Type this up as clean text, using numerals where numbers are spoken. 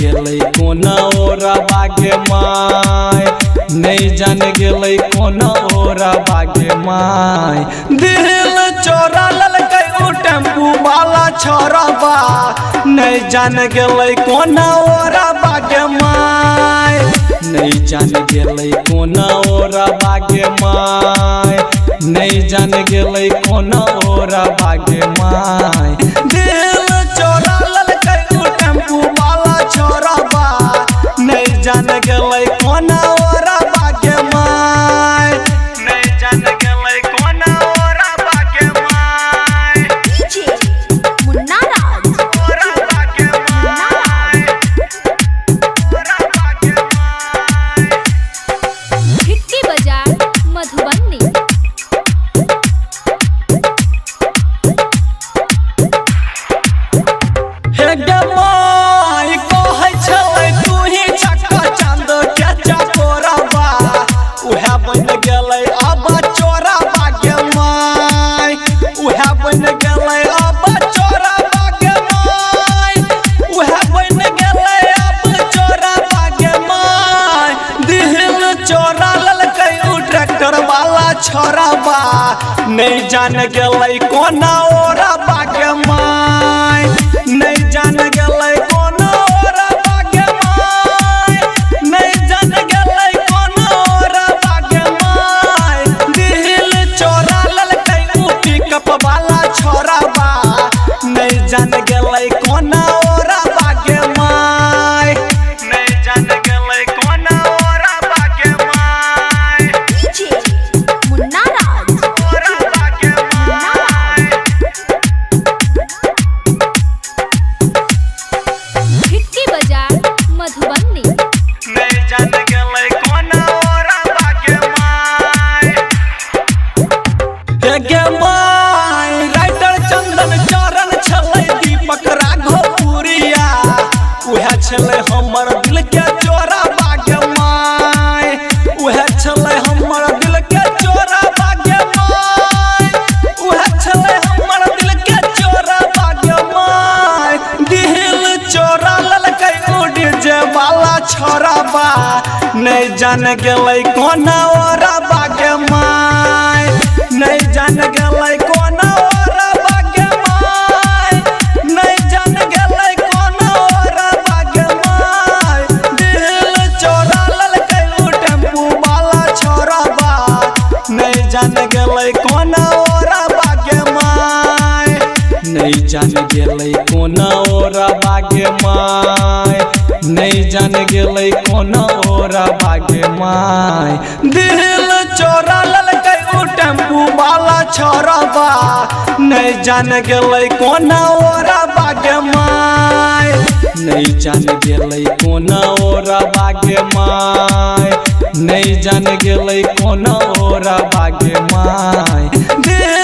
गेलै कोना ओरा बागे माय नहीं जान गेलै कोना ओरा बागे माय दिल चोरा ललकै उ टेम्पू वाला छोरबा नहीं जान गेलै कोना ओरा बागे माय नहीं जान गेलै कोना ओरा बागे माय नहीं जान गेलै कोना ओरा बागे माय दिल चोरा ललकै उ टेम्पू वाला छोरबा नहीं जान गेलै कोना ओरा बागे माय नहीं जान गेलै कोना ओरा बागे माय डीजे मुन्ना राज ओरा बागे माय ओरा बागे माय हिट्टी बाजार मधुबनी हे गे माय कहै छलै तू ही छक्का चांद के चकोरबा उहे बन गेलै अब चोरा बागे माय उहे बन गेलै अब चोरा बागे माय उहे बन गेलै अब चोरा बागे माय दिल चोरा ललकै उ ट्रैक्टर वाला छोरबा नहीं जान गेलै कोना ओरा बागे माय नहीं जान गेलै कोना ओरा बागे माय नहीं जान गेलै कोना ओरा बागे माय दिल चोरा ललकै उ पिकअप वाला छोरबा नहीं जान गेलै कोना ओरा बागे माय नहीं जान गेलै कोना ओरा बागे माय डीजे मुन्ना राज ओरा बागे माय हिट्टी बाजार मधुबनी नहीं जान गेलै कोना ओरा बागे माय हे गे माय राइटर चंदन चरण छलै दीपक राघवपुरिया उहे छलै हमर दिल के चोरा बागे माय उहे छलै हमर दिल के चोरा बागे माय उहे छलै हमर दिल के चोरा बागे माय दिल चोरा ललकै उ डीजे वाला छोरबा नहीं जान गेलै कोना ओरा बागे माय नहीं जान गेलै कोना ओरा बागे माय नहीं जान गेलै कोना ओरा बागे माय दिल चोरा ललकै उ टेम्पू वाला छोरबा नहीं जान गेलै कोना ओरा बागे माय नहीं जान गेलै कोना ओरा बागे माय नहीं जान गेलै कोना ओरा बागे माय दिल चोरा ललकै उ टेम्पू वाला छोरबा नहीं जान गेलै कोना ओरा बागे माय नहीं जान गेलै कोना ओरा बागे माय नहीं जान गेलै कोना ओरा बागे माय दिल